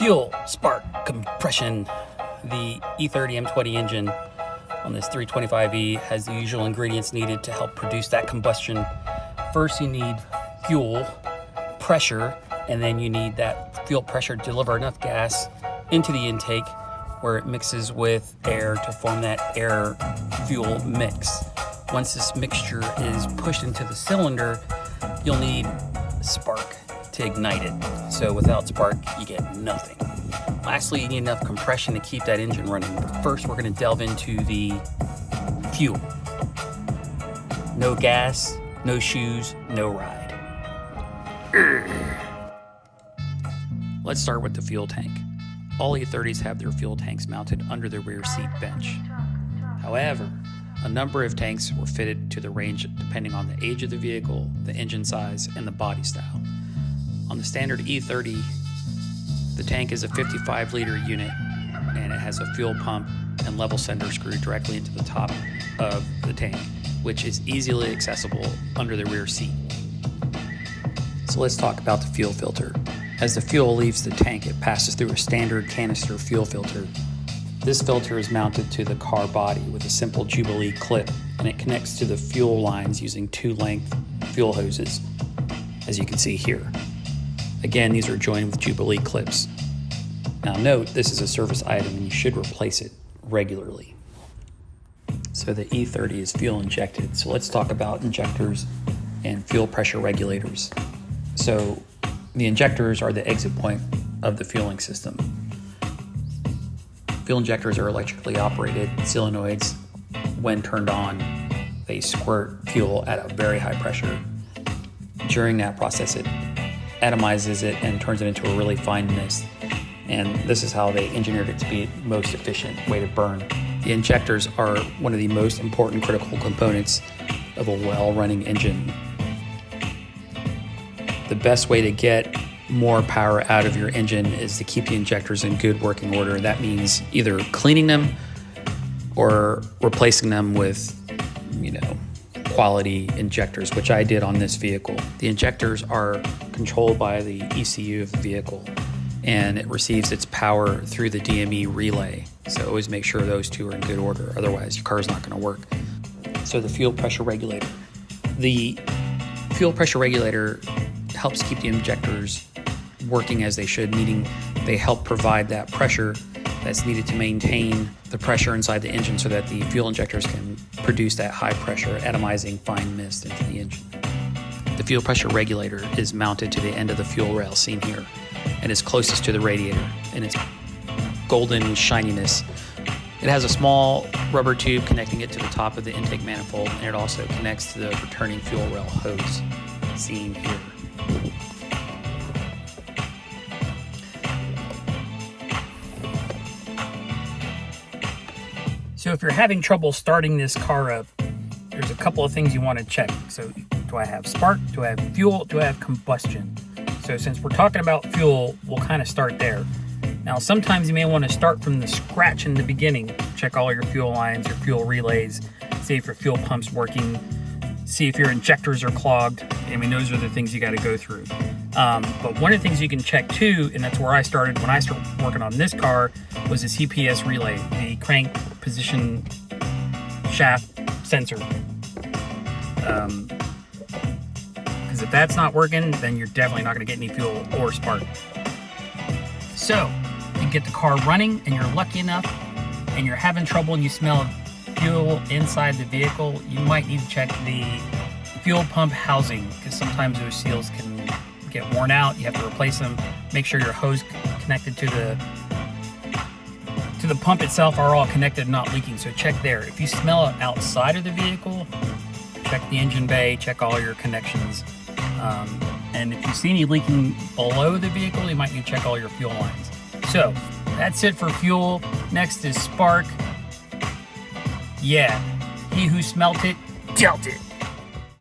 Fuel, spark, compression. The E30 M20 engine on this 325E has the usual ingredients needed to help produce that combustion. First, you need fuel, pressure, and then you need that fuel pressure to deliver enough gas into the intake where it mixes with air to form that air fuel mix. Once this mixture is pushed into the cylinder, you'll need spark to ignite it. So without spark, you get nothing. Lastly, you need enough compression to keep that engine running. But first, we're going to delve into the fuel. No gas, no shoes, no ride. Let's start with the fuel tank. All E30s have their fuel tanks mounted under the rear seat bench. However, a number of tanks were fitted to the range depending on the age of the vehicle, the engine size, and the body style. On the standard E30, the tank is a 55-liter unit, and it has a fuel pump and level sender screwed directly into the top of the tank, which is easily accessible under the rear seat. So let's talk about the fuel filter. As the fuel leaves the tank, it passes through a standard canister fuel filter. This filter is mounted to the car body with a simple Jubilee clip, and it connects to the fuel lines using two length fuel hoses, as you can see here. Again, these are joined with Jubilee clips. Now note, this is a service item and you should replace it regularly. So the E30 is fuel injected. So let's talk about injectors and fuel pressure regulators. So the injectors are the exit point of the fueling system. Fuel injectors are electrically operated solenoids. When turned on, they squirt fuel at a very high pressure. During that process, it atomizes it and turns it into a really fine mist. And this is how they engineered it to be the most efficient way to burn. The injectors are one of the most important critical components of a well-running engine. The best way to get more power out of your engine is to keep the injectors in good working order. That means either cleaning them or replacing them with, quality injectors, which I did on this vehicle. The injectors are controlled by the ECU of the vehicle, and it receives its power through the DME relay. So always make sure those two are in good order, otherwise your car's not going to work. So the fuel pressure regulator. The fuel pressure regulator helps keep the injectors working as they should, meaning they help provide that pressure that's needed to maintain the pressure inside the engine so that the fuel injectors can produce that high pressure atomizing fine mist into the engine. The fuel pressure regulator is mounted to the end of the fuel rail seen here and is closest to the radiator in its golden shininess. It has a small rubber tube connecting it to the top of the intake manifold, and it also connects to the returning fuel rail hose seen here. So if you're having trouble starting this car up, there's a couple of things you want to check. So do I have spark? Do I have fuel? Do I have combustion? So since we're talking about fuel, we'll kind of start there. Now, sometimes you may want to start from the scratch in the beginning. Check all your fuel lines, your fuel relays, see if your fuel pump's working, see if your injectors are clogged. Those are the things you got to go through. But one of the things you can check too, and that's where I started when I started working on this car, was this CPS relay, the crank position shaft sensor. Because if that's not working, then you're definitely not going to get any fuel or spark. So, you get the car running and you're lucky enough and you're having trouble and you smell fuel inside the vehicle, you might need to check the fuel pump housing, because sometimes those seals can get worn out. You have to replace them. Make sure your hose connected to the pump itself are all connected and not leaking. So check there. If you smell it outside of the vehicle, check the engine bay, check all your connections. And if you see any leaking below the vehicle, you might need to check all your fuel lines. So that's it for fuel. Next is spark. Yeah, he who smelt it, dealt it.